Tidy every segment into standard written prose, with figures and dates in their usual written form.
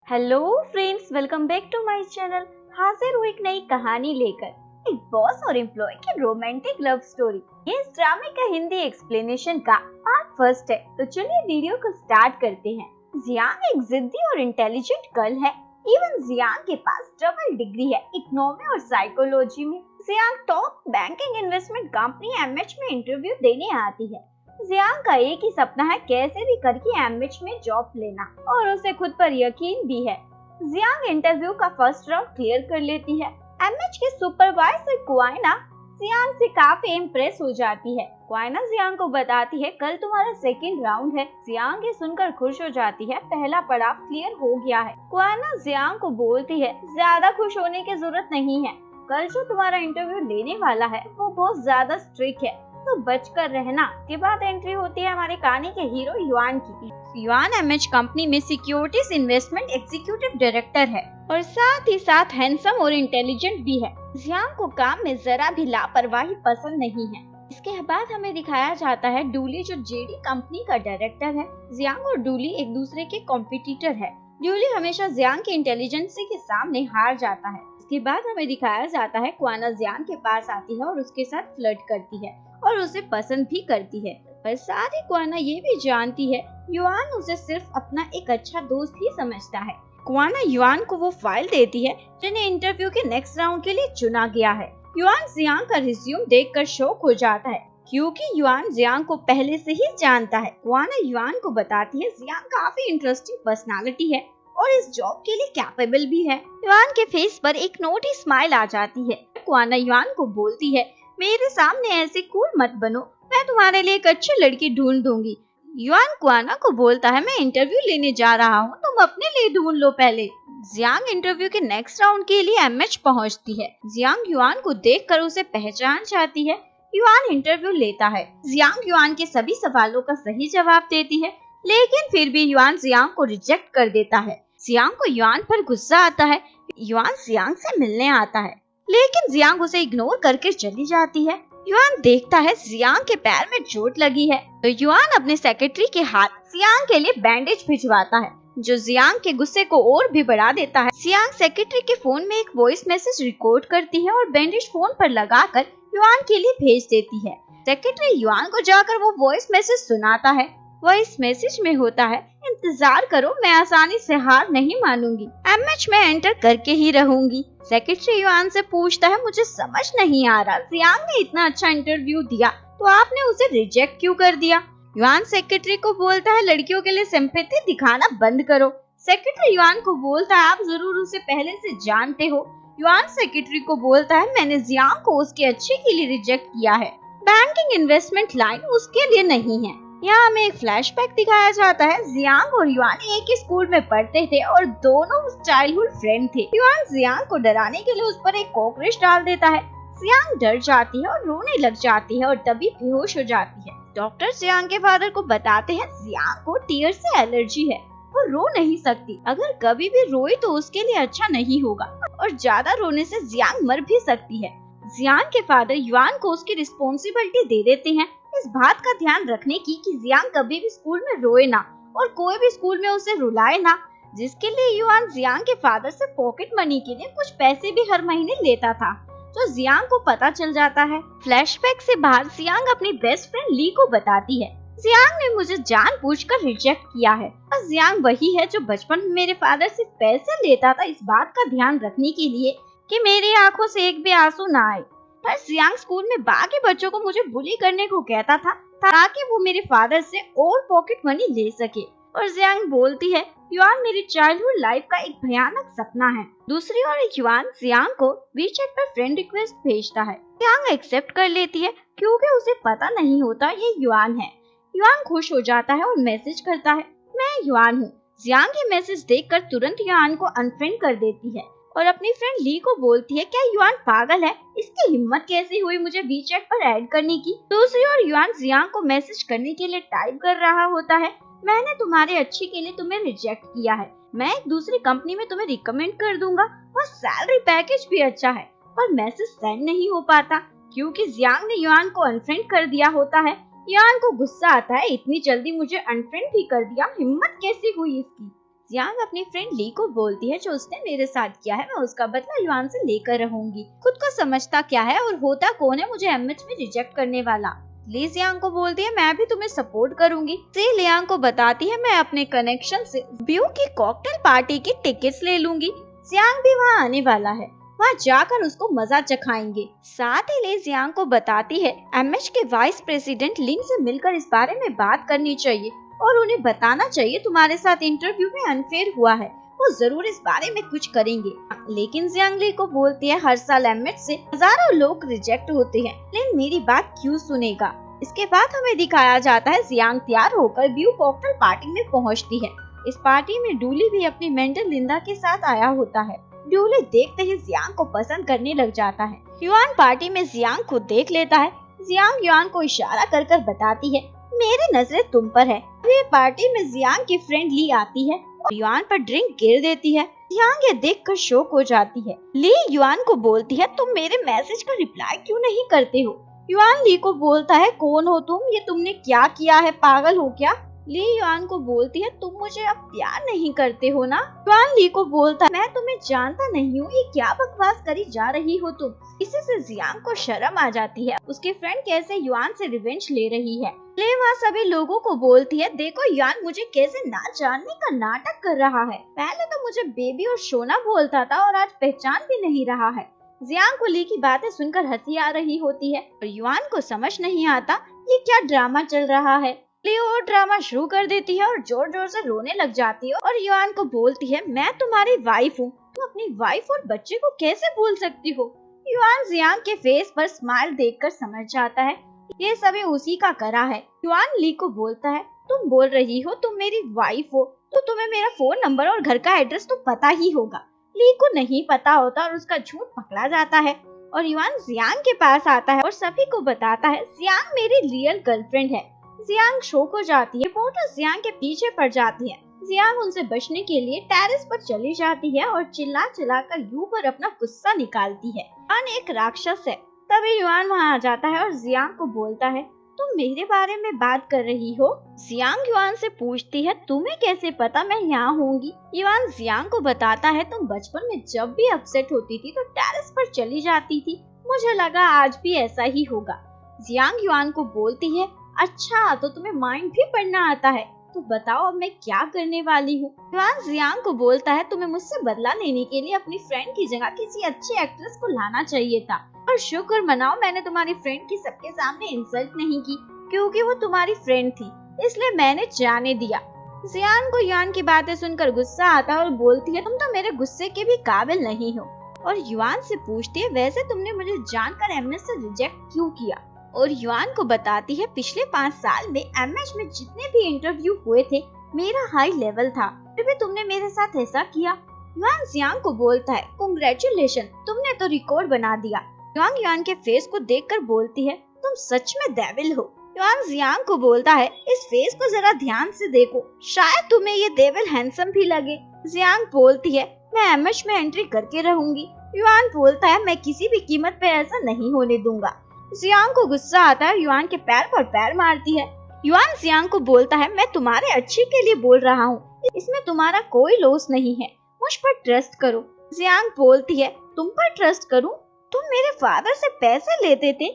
Hello friends, welcome back to my channel. हाजिर हूँ एक नई कहानी लेकर, एक बॉस और एम्प्लॉय की रोमांटिक लव स्टोरी। ये इस ड्रामे का हिंदी एक्सप्लेनेशन का पार्ट फर्स्ट है, तो चलिए वीडियो को स्टार्ट करते हैं। जियांग एक जिद्दी और इंटेलिजेंट गर्ल है। इवन जियांग के पास डबल डिग्री है, इकोनॉमी और साइकोलॉजी में। Jiang top banking investment company MH में इंटरव्यू देने आती है। जियांग का एक ही सपना है, कैसे भी करके एमएच में जॉब लेना, और उसे खुद पर यकीन भी है। जियांग इंटरव्यू का फर्स्ट राउंड क्लियर कर लेती है। एमएच के सुपरवाइजर क्वाइना जियांग से काफी इम्प्रेस हो जाती है। क्वाइना जियांग को बताती है कल तुम्हारा सेकंड राउंड है। जियांग ये सुनकर खुश हो जाती है, पहला पड़ाव क्लियर हो गया है। क्वाइना जियांग को बोलती है ज्यादा खुश होने की जरूरत नहीं है, कल जो तुम्हारा इंटरव्यू लेने वाला है वो बहुत ज्यादा स्ट्रिक्ट है, तो बचकर रहना। के बाद एंट्री होती है हमारे कहानी के हीरो युआन की। युआन एमएच कंपनी में सिक्योरिटीज इन्वेस्टमेंट एग्जीक्यूटिव डायरेक्टर है और साथ ही साथ हैंडसम और इंटेलिजेंट भी है। जियांग को काम में जरा भी लापरवाही पसंद नहीं है। इसके बाद हमें दिखाया जाता है डूली, जो जेडी कंपनी का डायरेक्टर है। जियांग और डूली एक दूसरे के कॉम्पिटिटर है। डूली हमेशा जियांग की इंटेलिजेंसी के सामने हार जाता है। इसके बाद हमें दिखाया जाता है क्वाना जियांग के पास आती है और उसके साथ फ्लर्ट करती है और उसे पसंद भी करती है, पर साथ ही क्वाना ये भी जानती है युआन उसे सिर्फ अपना एक अच्छा दोस्त ही समझता है। क्वाना युआन को वो फाइल देती है जिन्हें इंटरव्यू के नेक्स्ट राउंड के लिए चुना गया है। युआन जियांग का रिज्यूम देखकर शॉक हो जाता है, क्योंकि युआन जियांग को पहले से ही जानता है। क्वाना युआन को बताती है जियांग काफी इंटरेस्टिंग पर्सनालिटी है और इस जॉब के लिए कैपेबल भी है। युआन के फेस पर एक नोटी स्माइल आ जाती है। क्वाना युआन को बोलती है मेरे सामने ऐसे कूल मत बनो, मैं तुम्हारे लिए एक अच्छी लड़की ढूंढ दूंगी। युआन क्वाना को बोलता है मैं इंटरव्यू लेने जा रहा हूँ, तुम अपने लिए ढूंढ लो पहले। जियांग इंटरव्यू के नेक्स्ट राउंड के लिए एमएच पहुँचती है। जियांग युआन को देखकर उसे पहचान जाती है। युआन इंटरव्यू लेता है। जियांग युआन के सभी सवालों का सही जवाब देती है, लेकिन फिर भी युआन जियांग को रिजेक्ट कर देता है। जियांग को युआन पर गुस्सा आता है। युआन जियांग से मिलने आता है, लेकिन जियांग उसे इग्नोर करके चली जाती है। युआन देखता है जियांग के पैर में चोट लगी है, तो युआन अपने सेक्रेटरी के हाथ जियांग के लिए बैंडेज भिजवाता है, जो जियांग के गुस्से को और भी बढ़ा देता है। जियांग सेक्रेटरी के फोन में एक वॉइस मैसेज रिकॉर्ड करती है और बैंडेज फोन पर लगाकर युआन के लिए भेज देती है। सेक्रेटरी युआन को जाकर वो वॉइस मैसेज सुनाता है। वॉइस मैसेज में होता है इंतजार करो, मैं आसानी से हार नहीं मानूंगी, एमएच में एंटर करके ही रहूंगी। सेक्रेटरी युआन से पूछता है मुझे समझ नहीं आ रहा, जियांग ने इतना अच्छा इंटरव्यू दिया तो आपने उसे रिजेक्ट क्यों कर दिया। युआन सेक्रेटरी को बोलता है लड़कियों के लिए सिंपैथी दिखाना बंद करो। सेक्रेटरी युआन को बोलता है आप जरूर उसे पहले से जानते हो। युआन सेक्रेटरी को बोलता है मैंने जियांग को उसके अच्छे के लिए रिजेक्ट किया है, बैंकिंग इन्वेस्टमेंट लाइन उसके लिए नहीं है। यहाँ हमें एक फ्लैशबैक दिखाया जाता है। जियांग और युआन एक ही स्कूल में पढ़ते थे और दोनों चाइल्डहुड फ्रेंड थे। युआन जियांग को डराने के लिए उस पर एक कॉकरोच डाल देता है। जियांग डर जाती है और रोने लग जाती है और तभी बेहोश हो जाती है। डॉक्टर जियांग के फादर को बताते हैं जियांग को टीयर से एलर्जी है, वो रो नहीं सकती, अगर कभी भी रोई तो उसके लिए अच्छा नहीं होगा और ज्यादा रोने से जियांग मर भी सकती है। जियांग के फादर युआन को उसकी रिस्पॉन्सिबिलिटी दे देते हैं इस बात का ध्यान रखने की कि जियांग कभी भी स्कूल में रोए ना और कोई भी स्कूल में उसे रुलाए ना, जिसके लिए युआन जियांग के फादर से पॉकेट मनी के लिए कुछ पैसे भी हर महीने लेता था, जो जियांग को पता चल जाता है। फ्लैशबैक से बाहर जियांग अपनी बेस्ट फ्रेंड ली को बताती है जियांग ने मुझे जानबूझकर रिजेक्ट किया है, और जियांग वही है जो बचपन में मेरे फादर से पैसे लेता था इस बात का ध्यान रखने के लिए कि मेरी आंखों से एक भी आंसू ना आए। पर जियांग स्कूल में बाकी बच्चों को मुझे बुली करने को कहता था ताकि वो मेरे फादर से और पॉकेट मनी ले सके। और जियांग बोलती है युआन मेरी चाइल्डहुड लाइफ का एक भयानक सपना है। दूसरी ओर युआन जियांग को वीचैट पर फ्रेंड रिक्वेस्ट भेजता है। जियांग एक्सेप्ट कर लेती है क्योंकि उसे पता नहीं होता ये युआन है। युआन खुश हो जाता है और मैसेज करता है मैं युआन हूँ। जियांग ये मैसेज देखकर तुरंत युआन को अनफ्रेंड कर देती है और अपनी फ्रेंड ली को बोलती है क्या युआन पागल है, इसकी हिम्मत कैसी हुई मुझे वीचैट पर ऐड करने की। दूसरी ओर युआन जियांग को मैसेज करने के लिए टाइप कर रहा होता है मैंने तुम्हारे अच्छे के लिए तुम्हें रिजेक्ट किया है, मैं एक दूसरी कंपनी में तुम्हें रिकमेंड कर दूंगा और सैलरी पैकेज भी अच्छा है, पर मैसेज सेंड नहीं हो पाता क्योंकि जियांग ने युआन को अनफ्रेंड कर दिया होता है। युआन को गुस्सा आता है इतनी जल्दी मुझे अनफ्रेंड भी कर दिया, हिम्मत कैसी हुई इसकी। जियांग अपनी फ्रेंड ली को बोलती है जो उसने मेरे साथ किया है मैं उसका बदला युआन से लेकर रहूंगी। खुद को समझता क्या है और होता कौन है मुझे एमएच में रिजेक्ट करने वाला। ली जियांग को बोलती है मैं भी तुम्हें सपोर्ट करूंगी। सी लियांग को बताती है मैं अपने कनेक्शन से ब्यू की कॉकटेल पार्टी की टिकट्स ले लूंगी। जियांग भी वहाँ आने वाला है, वहाँ जाकर उसको मजा चखाएंगे। साथ ही ली जियांग को बताती है एमएच के वाइस प्रेसिडेंट लिंग से मिलकर इस बारे में बात करनी चाहिए और उन्हें बताना चाहिए तुम्हारे साथ इंटरव्यू में अनफेयर हुआ है, वो जरूर इस बारे में कुछ करेंगे। लेकिन जियांग ली को बोलती है हर साल एमएच से हजारों लोग रिजेक्ट होते हैं, लेकिन मेरी बात क्यों सुनेगा। इसके बाद हमें दिखाया जाता है जियांग तैयार होकर ब्यू कॉकटेल पार्टी में पहुंचती है। इस पार्टी में डूली भी अपनी मेंटर लिंदा के साथ आया होता है। डूली देखते ही जियांग को पसंद करने लग जाता है। युआन पार्टी में जियांग को देख लेता है। जियांग युआन को इशारा कर कर बताती है मेरी नजरें तुम पर है। ये पार्टी में जियांग की फ्रेंड ली आती है और युआन पर ड्रिंक गिर देती है। जियांग ये देखकर शॉक हो जाती है। ली युआन को बोलती है तुम मेरे मैसेज का रिप्लाई क्यों नहीं करते हो। युआन ली को बोलता है कौन हो तुम, ये तुमने क्या किया है, पागल हो क्या। ली युआन को बोलती है तुम मुझे अब प्यार नहीं करते हो ना। युआन ली को बोलता है मैं तुम्हें जानता नहीं हूँ, ये क्या बकवास करी जा रही हो तुम। इसी से जियांग को शर्म आ जाती है उसकी फ्रेंड कैसे युआन से रिवेंज ले रही है। ले वहाँ सभी लोगों को बोलती है देखो युआन मुझे कैसे ना जानने का नाटक कर रहा है। पहले तो मुझे बेबी और सोना बोलता था और आज पहचान भी नहीं रहा है। जियांग को ली की बातें सुनकर हंसी आ रही होती है और युआन को समझ नहीं आता ये क्या ड्रामा चल रहा है। ली और ड्रामा शुरू कर देती है और जोर जोर से रोने लग जाती है और युआन को बोलती है मैं तुम्हारी वाइफ हूँ, तुम अपनी वाइफ और बच्चे को कैसे भूल सकती हो। युआन जियांग के फेस पर स्माइल देखकर समझ जाता है ये सभी उसी का करा है। युआन ली को बोलता है तुम बोल रही हो तुम मेरी वाइफ हो तो तुम्हें मेरा फोन नंबर और घर का एड्रेस तो पता ही होगा। ली को नहीं पता होता और उसका झूठ पकड़ा जाता है और युआन जियांग के पास आता है और सभी को बताता है जियांग मेरी रियल गर्लफ्रेंड है। जियांग शॉक हो जाती है। रिपोर्टर जियांग के पीछे पड़ जाती है। जियांग उनसे बचने के लिए टेरेस पर चली जाती है और चिल्ला चिल्ला कर यू पर अपना गुस्सा निकालती है। युआन एक राक्षस है। तभी युआन वहाँ आ जाता है और जियांग को बोलता है तुम मेरे बारे में बात कर रही हो। जियांग युआन से पूछती है तुम्हें कैसे पता मैं यहाँ होंगी। युआन जियांग को बताता है तुम बचपन में जब भी अपसेट होती थी तो टेरेस पर चली जाती थी, मुझे लगा आज भी ऐसा ही होगा। जियांग युआन को बोलती है अच्छा तो तुम्हें माइंड भी पढ़ना आता है, तो बताओ अब मैं क्या करने वाली हूँ। युआन जियांग को बोलता है तुम्हें मुझसे बदला लेने के लिए अपनी फ्रेंड की जगह किसी अच्छी एक्ट्रेस को लाना चाहिए था और शुक्र मनाओ मैंने तुम्हारी फ्रेंड की सबके सामने इंसल्ट नहीं की क्योंकि वो तुम्हारी फ्रेंड थी, इसलिए मैंने जाने दिया। जियांग को युआन की बातें सुनकर गुस्सा आता है और बोलती है तुम तो मेरे गुस्से के भी काबिल नहीं हो और युआन से पूछती है वैसे तुमने मुझे जानकर एमएच से रिजेक्ट क्यों किया। और युआन को बताती है पिछले 5 साल में एमएच में जितने भी इंटरव्यू हुए थे मेरा हाई लेवल था, फिर भी तुमने मेरे साथ ऐसा किया। युआन जियांग को बोलता है कांग्रेचुलेशन तुमने तो रिकॉर्ड बना दिया। युआन के फेस को देखकर बोलती है तुम सच में डेविल हो। युआन जियांग को बोलता है इस फेस को जरा ध्यान से देखो, शायद तुम्हें ये डेविल हैंडसम भी लगे। जियांग बोलती है मैं एमएच में एंट्री करके रहूंगी। युआन बोलता है मैं किसी भी कीमत पे ऐसा नहीं होने दूंगा। जियांग को गुस्सा आता है, युआन के पैर पर पैर मारती है। युआन जियांग को बोलता है मैं तुम्हारे अच्छे के लिए बोल रहा हूँ, इसमें तुम्हारा कोई लॉस नहीं है, मुझ पर ट्रस्ट करो। जियांग बोलती है तुम पर ट्रस्ट करूँ, तुम मेरे फादर से पैसे लेते थे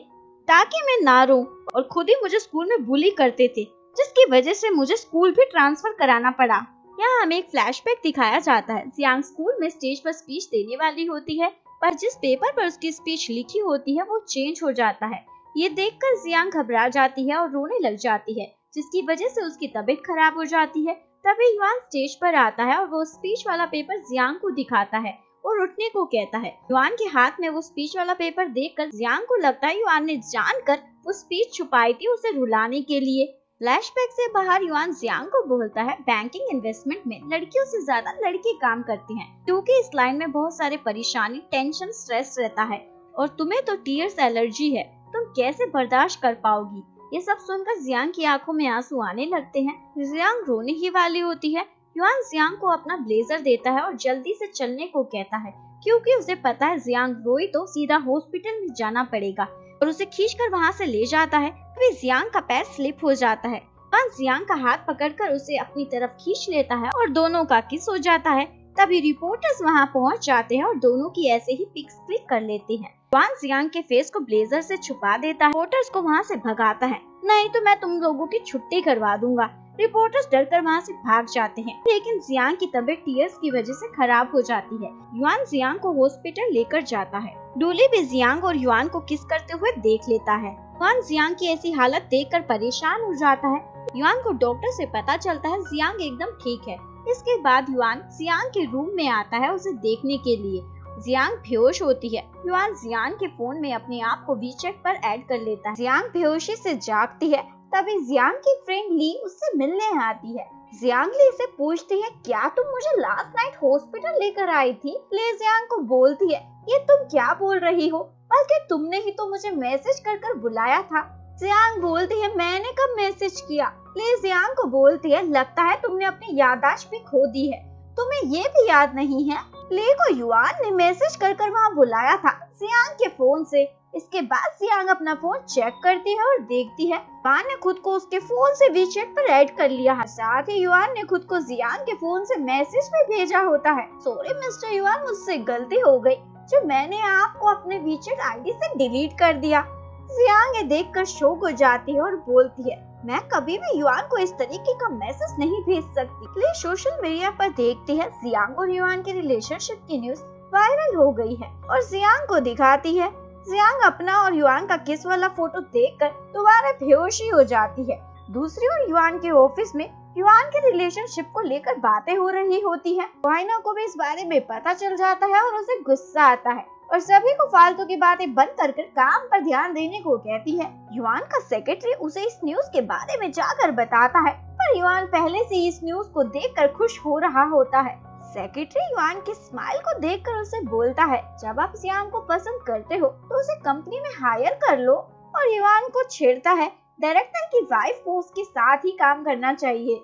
ताकि मैं ना रोऊं और खुद ही मुझे स्कूल में बुली करते थे जिसकी वजह से मुझे स्कूल भी ट्रांसफर कराना पड़ा। यहाँ हमें एक फ्लैशबैक दिखाया जाता है। जियांग स्कूल में स्टेज पर स्पीच देने वाली होती है पर जिस पेपर पर उसकी स्पीच लिखी होती है वो चेंज हो जाता है। ये देखकर जियांग घबरा जाती है और रोने लग जाती है जिसकी वजह से उसकी तबीयत खराब हो जाती है। तभी युआन स्टेज पर आता है और वो स्पीच वाला पेपर जियांग को दिखाता है और उठने को कहता है। युआन के हाथ में वो स्पीच वाला पेपर देखकर जियांग को लगता है युआन ने जानकर वो स्पीच छुपाई थी उसे रुलाने के लिए। फ्लैशबैक से बाहर युआन जियांग को बोलता है बैंकिंग इन्वेस्टमेंट में लड़कियों से ज्यादा लड़के काम करते हैं क्योंकि इस लाइन में बहुत सारे परेशानी, टेंशन, स्ट्रेस रहता है और तुम्हें तो टीयर्स एलर्जी है, तुम कैसे बर्दाश्त कर पाओगी। ये सब सुनकर जियांग की आंखों में आंसू आने लगते हैं। जियांग रोने ही वाली होती है। युआन जियांग को अपना ब्लेजर देता है और जल्दी से चलने को कहता है क्योंकि उसे पता है जियांग रोई तो सीधा हॉस्पिटल में जाना पड़ेगा और उसे खींचकर वहां से ले जाता है। तभी जियांग का पैर स्लिप हो जाता है। युआन जियांग का हाथ पकड़कर उसे अपनी तरफ खींच लेता है और दोनों का किस हो जाता है। तभी रिपोर्टर्स वहां पहुंच जाते हैं और दोनों की ऐसे ही पिक्स क्लिक कर लेते हैं। युआन जियांग के फेस को ब्लेजर से छुपा देता है, रिपोर्टर्स को वहां से भगाता है। नहीं तो मैं तुम लोगों की छुट्टी करवा दूंगा। रिपोर्टर्स डरकर वहां से भाग जाते हैं, लेकिन जियांग की तबीयत टीयर्स की वजह से खराब हो जाती है। युआन जियांग को हॉस्पिटल लेकर जाता है। डूली भी जियांग और युआन को किस करते हुए देख लेता है। युआन जियांग की ऐसी हालत देखकर परेशान हो जाता है। युआन को डॉक्टर से पता चलता है जियांग एकदम ठीक है। इसके बाद युआन जियांग के रूम में आता है उसे देखने के लिए। जियांग बेहोश होती है। युआन जियांग के फोन में अपने आप को वीचैट पर ऐड कर लेता है। जियांग बेहोशी से जागती है। तभी जियांग की फ्रेंड ली उससे मिलने आती है। जियांग ली से पूछती है, क्या तुम मुझे लास्ट नाइट हॉस्पिटल लेकर आई थी? ली जियांग को बोलती है, ये तुम क्या बोल रही हो? बल्कि तुमने ही तो मुझे मैसेज कर बुलाया था। जियांग बोलती है, मैंने कब मैसेज किया? ली जियांग को बोलती है, लगता है तुमने अपनी याददाश्त भी खो दी है, तुम्हें ये भी याद नहीं है? ली को युआन ने मैसेज कर वहाँ बुलाया था जियांग के फोन से। इसके बाद जियांग अपना फोन चेक करती है और देखती है युआन ने खुद को उसके फोन से वीचैट पर ऐड कर लिया है। साथ ही युआन ने खुद को जियांग के फोन से मैसेज भी भेजा होता है, सॉरी मिस्टर युआन, मुझसे गलती हो गई जो मैंने आपको अपने वीचैट आईडी से डिलीट कर दिया। जियांग ये देखकर शॉक हो जाती है और बोलती है, मैं कभी भी युआन को इस तरीके का मैसेज नहीं भेज सकती। ली सोशल मीडिया पर देखती है जियांग और युआन के रिलेशनशिप की न्यूज वायरल हो गई है और जियांग को दिखाती है। जियांग अपना और युआन का किस वाला फोटो देखकर दोबारा बेहोशी हो जाती है। दूसरी ओर युआन के ऑफिस में युआन के रिलेशनशिप को लेकर बातें हो रही होती है। वाइना को भी इस बारे में पता चल जाता है और उसे गुस्सा आता है और सभी को फालतू की बातें बंद कर काम पर ध्यान देने को कहती है। युआन का सेक्रेटरी उसे इस न्यूज के बारे में जाकर बताता है, पर युआन पहले से इस न्यूज को देखकर खुश हो रहा होता है। सेक्रेटरी युआन की स्माइल को देखकर उसे बोलता है, जब आप जियांग को पसंद करते हो तो उसे कंपनी में हायर कर लो। और युआन को छेड़ता है, डायरेक्टर की वाइफ को उसके साथ ही काम करना चाहिए।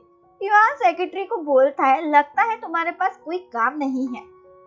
युआन सेक्रेटरी को बोलता है, लगता है तुम्हारे पास कोई काम नहीं है,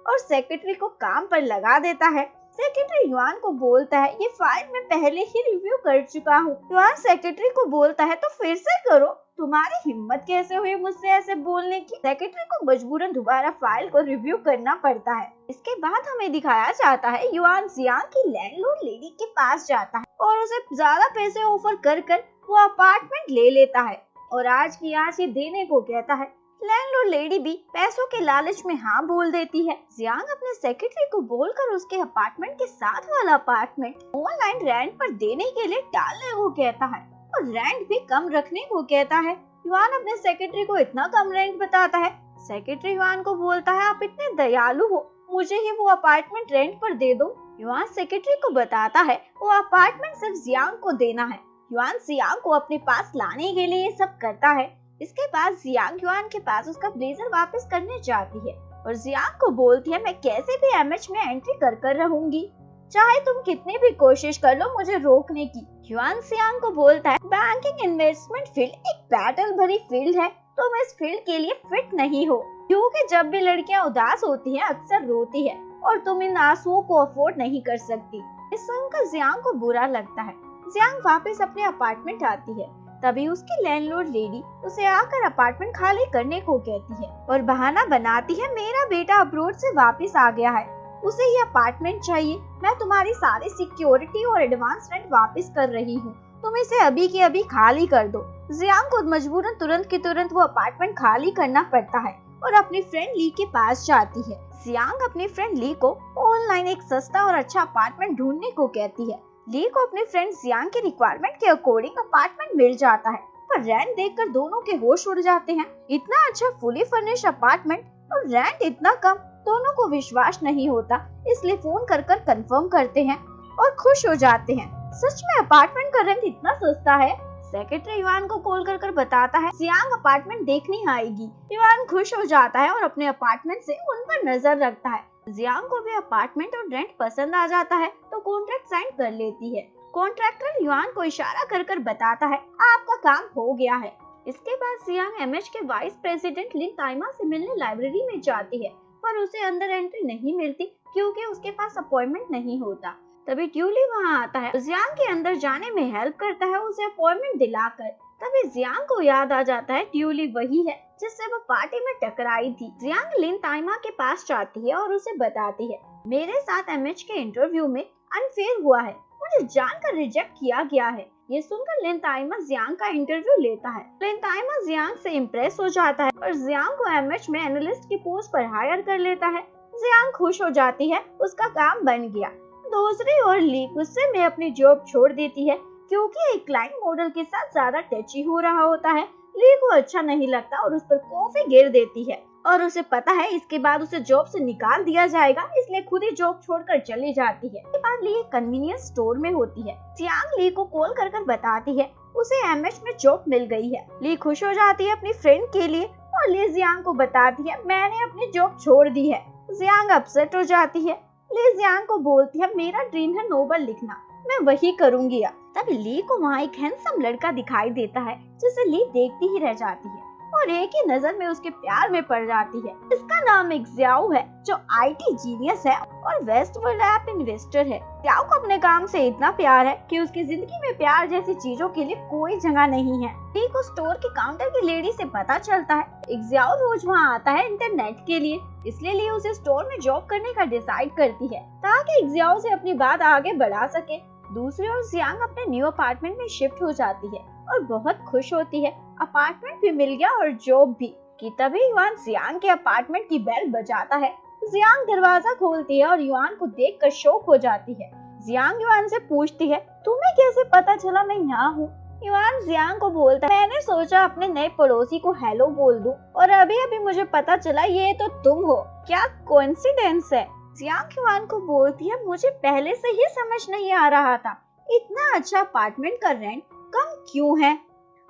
और सेक्रेटरी को काम पर लगा देता है। सेक्रेटरी युआन को बोलता है, ये फाइल मैं पहले ही रिव्यू कर चुका हूँ। युआन सेक्रेटरी को बोलता है, तो फिर से करो, तुम्हारी हिम्मत कैसे हुई मुझसे ऐसे बोलने की? सेक्रेटरी को मजबूरन दोबारा फाइल को रिव्यू करना पड़ता है। इसके बाद हमें दिखाया जाता है युआन जियांग की लैंडलॉर्ड लेडी के पास जाता है और उसे ज्यादा पैसे ऑफर कर वो अपार्टमेंट ले लेता है और आज की आज ये देने को कहता है। लैंडलॉर्ड लेडी भी पैसों के लालच में हाँ बोल देती है। जियांग अपने सेक्रेटरी को बोलकर उसके अपार्टमेंट के साथ वाला अपार्टमेंट ऑनलाइन रेंट पर देने के लिए डालने को कहता है और रेंट भी कम रखने को कहता है। युआन अपने सेक्रेटरी को इतना कम रेंट बताता है। सेक्रेटरी युआन को बोलता है, आप इतने दयालु हो, मुझे ही वो अपार्टमेंट रेंट पर दे दो। युआन सेक्रेटरी को बताता है वो अपार्टमेंट सिर्फ जियांग को देना है। युआन जियांग को अपने पास लाने के लिए ये सब करता है। इसके बाद जियांग युआन के पास उसका ब्लेजर वापस करने जाती है और जियांग को बोलती है, मैं कैसे भी एमएच में एंट्री कर रहूंगी, चाहे तुम कितनी भी कोशिश कर लो मुझे रोकने की। युआन जियांग को बोलता है, बैंकिंग इन्वेस्टमेंट फील्ड एक बैटल भरी फील्ड है, तुम इस फील्ड के लिए फिट नहीं हो, क्योंकि जब भी लड़कियां उदास होती हैं अक्सर रोती है और तुम इन आंसुओं को अफोर्ड नहीं कर सकती। इस सुनकर जियांग को बुरा लगता है। जियांग वापस अपने अपार्टमेंट आती है। तभी उसकी लैंडलॉर्ड लेडी उसे आकर अपार्टमेंट खाली करने को कहती है और बहाना बनाती है, मेरा बेटा अब्रोड से वापस आ गया है, उसे ये अपार्टमेंट चाहिए, मैं तुम्हारी सारी सिक्योरिटी और एडवांस रेंट वापस कर रही हूँ, तुम इसे अभी के अभी खाली कर दो। जियांग को मजबूरन तुरंत की तुरंत वो अपार्टमेंट खाली करना पड़ता है और अपनी फ्रेंड ली के पास जाती है। जियांग अपनी फ्रेंड ली को ऑनलाइन एक सस्ता और अच्छा अपार्टमेंट ढूंढने को कहती है। ली को अपनी फ्रेंड जियांग के रिक्वायरमेंट के अकॉर्डिंग अपार्टमेंट मिल जाता है, पर रेंट देखकर दोनों के होश उड़ जाते हैं। इतना अच्छा फुली फर्निश्ड अपार्टमेंट और रेंट इतना कम, दोनों को विश्वास नहीं होता, इसलिए फोन कर कंफर्म करते हैं और खुश हो जाते हैं। सच में अपार्टमेंट का रेंट इतना सस्ता है। सेक्रेटरी युआन को कॉल कर बताता है जियांग अपार्टमेंट देखने आएगी। युआन खुश हो जाता है और अपने अपार्टमेंट से उन पर नजर रखता है। जियांग को भी अपार्टमेंट और रेंट पसंद आ जाता है तो कॉन्ट्रैक्ट साइन कर लेती है। कॉन्ट्रैक्टर युआन को इशारा कर बताता है, आपका काम हो गया है। इसके बाद जियांग एमएच के वाइस प्रेसिडेंट लिन ताइमा से मिलने लाइब्रेरी में जाती है, पर उसे अंदर एंट्री नहीं मिलती क्योंकि उसके पास अपॉइंटमेंट नहीं होता। तभी ट्यूली वहां आता है, जियांग के अंदर जाने में हेल्प करता है उसे अपॉइंटमेंट दिलाकर। तभी जियांग को याद आ जाता है ड्यूली वही है जिससे वो पार्टी में टकराई थी। जियांग लिन ताइमा के पास जाती है और उसे बताती है, मेरे साथ एमएच के इंटरव्यू में अनफेयर हुआ है, मुझे जानकर रिजेक्ट किया गया है। ये सुनकर लिन ताइमा जियांग का इंटरव्यू लेता है। लिन ताइमा जियांग से इम्प्रेस हो जाता है और जियांग को एमएच में एनालिस्ट की पोस्ट पर हायर कर लेता है। जियांग खुश हो जाती है, उसका काम बन गया। दूसरी ओर ली गुस्से में अपनी जॉब छोड़ देती है क्योंकि एक क्लाइंट मॉडल के साथ ज्यादा टची हो रहा होता है। ली को अच्छा नहीं लगता और उस पर कॉफी गिर देती है और उसे पता है इसके बाद उसे जॉब से निकाल दिया जाएगा, इसलिए खुद ही जॉब छोड़कर चली जाती है। इसके बाद ली एक कन्वीनियंस स्टोर में होती है। जियांग ली को कॉल कर बताती है उसे एमएच में जॉब मिल गई है। ली खुश हो जाती है अपनी फ्रेंड के लिए और ली जियांग को बताती है मैंने अपनी जॉब छोड़ दी है। जियांग अपसेट हो जाती है। ली जियांग को बोलती है मेरा ड्रीम है नोवेल लिखना, मैं वही करूंगी। तभी ली को वहाँ एक हैंडसम लड़का दिखाई देता है जिसे ली देखती ही रह जाती है और एक ही नजर में उसके प्यार में पड़ जाती है। इसका नाम एक ज़ियाओ है जो आईटी जीनियस है और वेस्टवर्ल्ड ऐप इन्वेस्टर है। ज़ियाओ को अपने काम से इतना प्यार है कि उसकी जिंदगी में प्यार जैसी चीजों के लिए कोई जगह नहीं है। ली को स्टोर के काउंटर की लेडी से पता चलता है एक ज़ियाओ रोज वहाँ आता है इंटरनेट के लिए, इसलिए ली उसे स्टोर में जॉब करने का डिसाइड करती है ताकि एक ज़ियाओ से अपनी बात आगे बढ़ा सके। दूसरी ओर जियांग अपने न्यू अपार्टमेंट में शिफ्ट हो जाती है और बहुत खुश होती है। अपार्टमेंट भी मिल गया और जॉब भी। कि तभी युआन जियांग के अपार्टमेंट की बेल बजाता है। जियांग दरवाजा खोलती है और युआन को देखकर शॉक हो जाती है। जियांग युआन से पूछती है तुम्हें कैसे पता चला मैं यहाँ हूँ? युआन जियांग को बोलता है मैंने सोचा अपने नए पड़ोसी को हेलो बोल दूं और अभी अभी मुझे पता चला ये तो तुम हो, क्या कोइंसिडेंस है। जियांग युआन को बोलती है मुझे पहले से ही समझ नहीं आ रहा था इतना अच्छा अपार्टमेंट का रेंट कम क्यों है।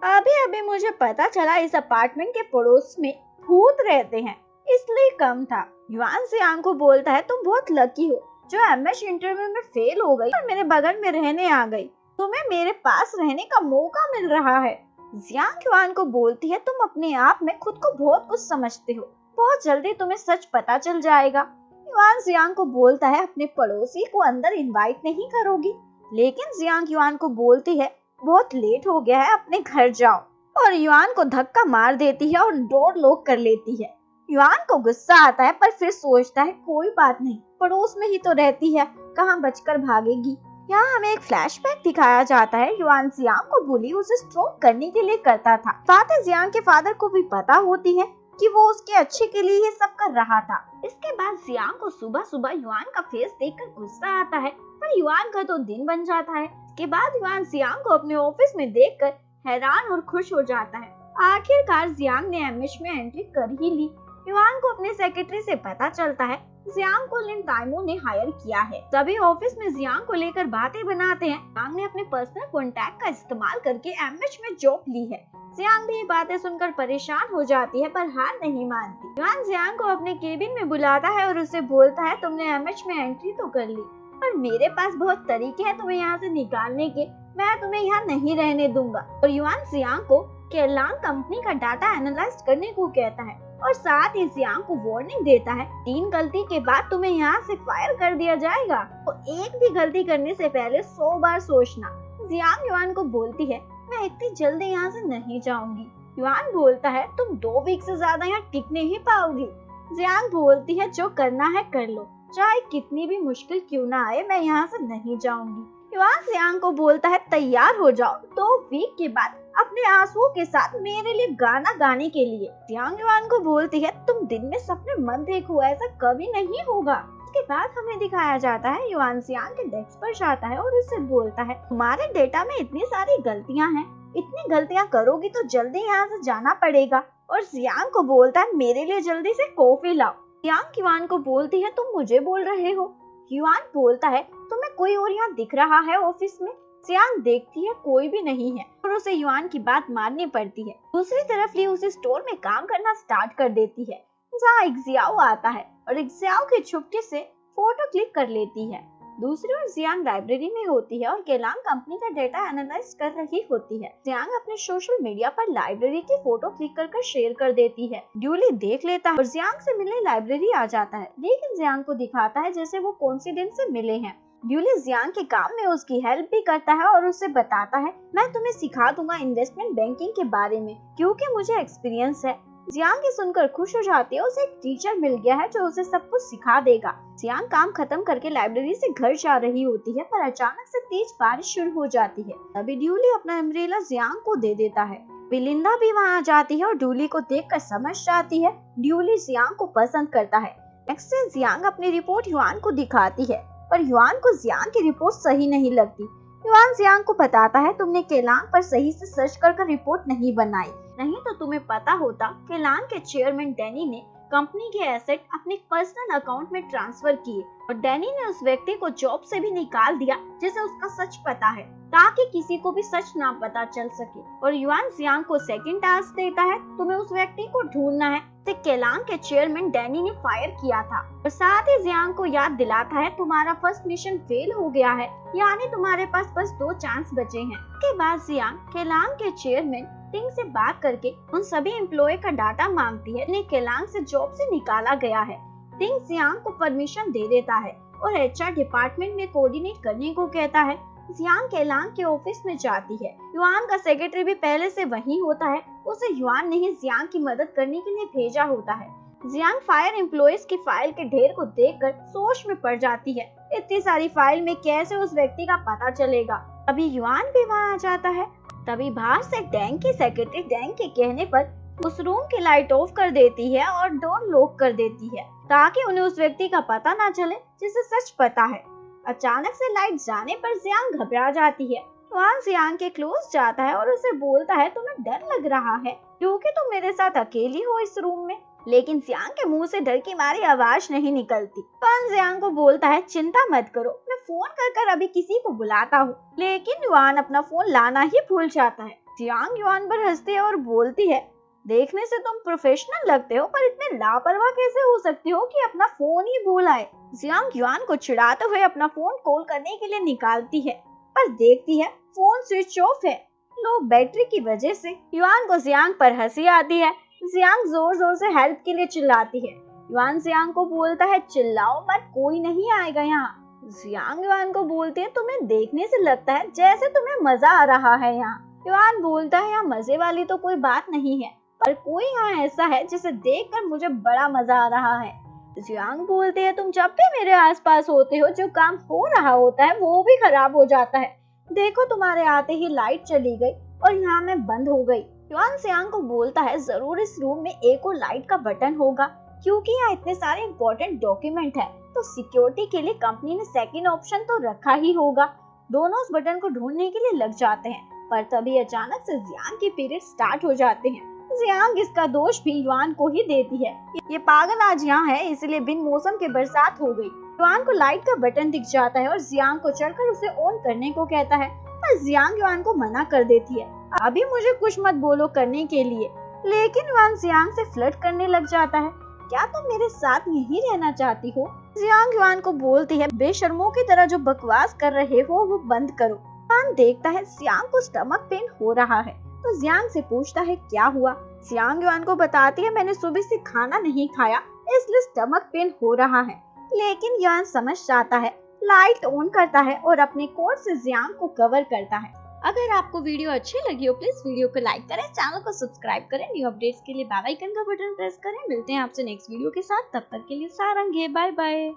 अभी मुझे पता चला इस अपार्टमेंट के पड़ोस में भूत रहते हैं इसलिए कम था। युआन जियांग को बोलता है तुम बहुत लकी हो जो एमएच इंटरव्यू में फेल हो गई और मेरे बगल में रहने आ गई, तुम्हें मेरे पास रहने का मौका मिल रहा है। जियांग युआन को बोलती है तुम अपने आप में खुद को बहुत कुछ समझते हो, बहुत जल्दी तुम्हें सच पता चल जाएगा। युआन जियांग को बोलता है अपने पड़ोसी को अंदर इनवाइट नहीं करोगी, लेकिन जियांग युआन को बोलती है बहुत लेट हो गया है अपने घर जाओ और युआन को धक्का मार देती है और डोर लॉक कर लेती है। युआन को गुस्सा आता है पर फिर सोचता है कोई बात नहीं, पड़ोस में ही तो रहती है, कहाँ बचकर भागेगी। यहाँ हमें एक फ्लैशबैक दिखाया जाता है। युआन जियांग को बुली उसे स्ट्रोक करने के लिए करता था। साथ ही जियांग के फादर को भी पता होती है कि वो उसके अच्छे के लिए ये सब कर रहा था। इसके बाद जियांग को सुबह सुबह युआन का फेस देखकर गुस्सा आता है पर युआन का तो दिन बन जाता है। इसके बाद युआन जियांग को अपने ऑफिस में देखकर हैरान और खुश हो जाता है। आखिरकार जियांग ने एमएच में एंट्री कर ही ली। युआन को अपने सेक्रेटरी से पता चलता है जियांग को लिन ताइमो ने हायर किया है। सभी ऑफिस में जियांग को लेकर बातें बनाते हैं। जियांग ने अपने पर्सनल कॉन्टैक्ट का इस्तेमाल करके एमएच में जॉब ली है। जियांग भी ये बातें सुनकर परेशान हो जाती है पर हार नहीं मानती। युआन जियांग को अपने केबिन में बुलाता है और उसे बोलता है तुमने एमएच में एंट्री तो कर ली पर मेरे पास बहुत तरीके हैं तुम्हें यहाँ से निकालने के, मैं तुम्हें यहाँ नहीं रहने दूंगा। और युआन जियांग को केरलांग कंपनी का डाटा एनालाइज करने को कहता है और साथ ही जियांग को वार्निंग देता है 3 गलती के बाद तुम्हें यहाँ से फायर कर दिया जाएगा, तो एक भी गलती करने से पहले 100 बार सोचना। जियांग युआन को बोलती है मैं इतनी जल्दी यहाँ से नहीं जाऊंगी। युआन बोलता है तुम 2 वीक से ज्यादा यहाँ टिक नहीं पाओगी। जियांग बोलती है जो करना है कर लो, चाहे कितनी भी मुश्किल क्यों ना आए, मैं यहाँ से नहीं जाऊंगी। युआन जियांग को बोलता है तैयार हो जाओ 2 वीक के बाद अपने आंसुओं के साथ मेरे लिए गाना गाने के लिए। जियांग युआन को बोलती है तुम दिन में सपने मत देखो, ऐसा कभी नहीं होगा। इसके बाद हमें दिखाया जाता है युआन जियांग के डेस्क पर जाता है और उससे बोलता है तुम्हारे डेटा में इतनी सारी गलतियां हैं, इतनी गलतियां करोगी तो जल्दी यहाँ से जाना पड़ेगा। और जियांग को बोलता है मेरे लिए जल्दी से कॉफी लाओ। जियांग युआन को बोलती है तुम मुझे बोल रहे हो। युआन बोलता है तुम्हें कोई और यहाँ दिख रहा है ऑफिस में। जियांग देखती है कोई भी नहीं है और उसे युआन की बात माननी पड़ती है। दूसरी तरफ ली उसे स्टोर में काम करना स्टार्ट कर देती है जहाँ एक ज़ियाओ आता है और एक ज़ियाओ की छुट्टी से फोटो क्लिक कर लेती है। दूसरी ओर जियांग लाइब्रेरी में होती है और केरलांग कंपनी का डेटा एनालाइज कर रही होती है। जियांग अपने सोशल मीडिया पर लाइब्रेरी की फोटो क्लिक कर शेयर कर देती है। ड्यूली देख लेता है और जियांग से मिलने लाइब्रेरी आ जाता है, लेकिन जियांग को दिखाता है जैसे वो कोइंसिडेंस से मिले हैं। ड्यूली जियांग के काम में उसकी हेल्प भी करता है और उसे बताता है मैं तुम्हें सिखा दूंगा इन्वेस्टमेंट बैंकिंग के बारे में क्योंकि मुझे एक्सपीरियंस है। जियांग ये सुनकर खुश हो जाती है, उसे एक टीचर मिल गया है जो उसे सब कुछ सिखा देगा। जियांग काम खत्म करके लाइब्रेरी से घर जा रही होती है पर अचानक से तेज बारिश शुरू हो जाती है। तभी ड्यूली अपना अम्ब्रेला जियांग को दे देता है। बेलिंदा भी वहाँ जाती है और ड्यूली को देखकर समझ जाती है ड्यूली जियांग को पसंद करता है। नेक्स्ट डे जियांग अपनी रिपोर्ट युआन को दिखाती है पर युआन को जियांग की रिपोर्ट सही नहीं लगती। युआन जियांग को बताता है तुमने केलांग पर सही से सर्च कर रिपोर्ट नहीं बनाई, नहीं तो तुम्हें पता होता केलांग के चेयरमैन डैनी ने कंपनी के एसेट अपने पर्सनल अकाउंट में ट्रांसफर किए और डैनी ने उस व्यक्ति को जॉब से भी निकाल दिया जिसे उसका सच पता है ताकि किसी को भी सच ना पता चल सके। और युआन जियांग को सेकंड टास्क देता है तुम्हें उस व्यक्ति को ढूंढना है जिसे केलांग के चेयरमैन डैनी ने फायर किया था और साथ ही जियांग को याद दिलाता है तुम्हारा फर्स्ट मिशन फेल हो गया है, यानी तुम्हारे पास बस 2 चांस बचे हैं। इसके बाद जियांग केलांग के चेयरमैन टिंग से बात करके उन सभी एम्प्लॉय का डाटा मांगती है जिन्हें केलांग से जॉब से निकाला गया है। टिंग जियांग को परमिशन दे देता है और एचआर डिपार्टमेंट में कोऑर्डिनेट करने को कहता है। जियांग केलांग के ऑफिस में जाती है। युआन का सेक्रेटरी भी पहले से वही होता है, उसे युआन ने ही जियांग की मदद करने के लिए भेजा होता है। जियांग फायर एम्प्लॉयज की फाइल के ढेर को देखकर सोच में पड़ जाती है, इतनी सारी फाइल में कैसे उस व्यक्ति का पता चलेगा। अभी युआन भी वहाँ आ जाता है। तभी बाहर से डैंग की सेक्रेटरी डैंग के कहने पर उस रूम की लाइट ऑफ कर देती है और डोर लॉक कर देती है ताकि उन्हें उस व्यक्ति का पता ना चले जिसे सच पता है। अचानक से लाइट जाने पर जियांग घबरा जाती है। युआन जियांग के क्लोज जाता है और उसे बोलता है तुम्हें डर लग रहा है क्योंकि तुम मेरे साथ अकेली हो इस रूम में, लेकिन जियांग के मुंह से डर की मारी आवाज नहीं निकलती। युआन जियांग को बोलता है चिंता मत करो, मैं फोन कर अभी किसी को बुलाता हूँ, लेकिन युआन अपना फोन लाना ही भूल जाता है। जियांग युआन पर हंसती है और बोलती है देखने से तुम प्रोफेशनल लगते हो पर इतने लापरवाह कैसे हो सकते हो कि अपना फोन ही भूल आए। जियांग युआन को चिढ़ाते हुए अपना फोन कॉल करने के लिए निकालती है पर देखती है फोन स्विच ऑफ है। लो बैटरी की वजह से युआन को जियांग पर हंसी आती है। जियांग जोर जोर से हेल्प के लिए चिल्लाती है। युआन जियांग को बोलता है चिल्लाओ मत, कोई नहीं आएगा यहाँ। जियांग युआन को बोलती है तुम्हें देखने से लगता है जैसे तुम्हें मजा आ रहा है यहाँ। युआन बोलता है यहाँ मजे वाली तो कोई बात नहीं है पर कोई यहाँ ऐसा है जिसे देखकर मुझे बड़ा मजा आ रहा है। जियांग बोलते हैं तुम जब भी मेरे आसपास होते हो जो काम हो रहा होता है वो भी खराब हो जाता है, देखो तुम्हारे आते ही लाइट चली गई और यहाँ मैं बंद हो गई। युआन जियांग को बोलता है जरूर इस रूम में एक और लाइट का बटन होगा क्योंकि यहाँ इतने सारे इम्पोर्टेंट डॉक्यूमेंट है तो सिक्योरिटी के लिए कंपनी ने सेकंड ऑप्शन तो रखा ही होगा। दोनों उस बटन को ढूंढने के लिए लग जाते हैं पर तभी अचानक से जियांग के पीरियड स्टार्ट हो जाते हैं। जियांग इसका दोष भी युआन को ही देती है, ये पागल आज यहाँ है इसलिए बिन मौसम के बरसात हो गई। युआन को लाइट का बटन दिख जाता है और जियांग को चढ़कर उसे ऑन करने को कहता है पर जियांग युआन को मना कर देती है, अभी मुझे कुछ मत बोलो करने के लिए। लेकिन युआन जियांग से फ्लर्ट करने लग जाता है, क्या तुम मेरे साथ यहीं रहना चाहती हो? जियांग युआन को बोलती है बेशर्मों की तरह जो बकवास कर रहे हो वो बंद करो। युआन देखता है जियांग को स्टमक पेन हो रहा है तो जियांग से पूछता है क्या हुआ। जियांग युआन को बताती है मैंने सुबह से खाना नहीं खाया इसलिए स्टमक पेन हो रहा है। लेकिन युआन समझ जाता है, लाइट ऑन करता है और अपने कोट से जियांग को कवर करता है। अगर आपको वीडियो अच्छी लगी हो प्लीज वीडियो को लाइक करें, चैनल को सब्सक्राइब करें, न्यू अपडेट्स के लिए बेल आइकन का बटन प्रेस करें। मिलते हैं आपसे नेक्स्ट वीडियो के साथ, तब तक के लिए सारंगे, बाय बाय।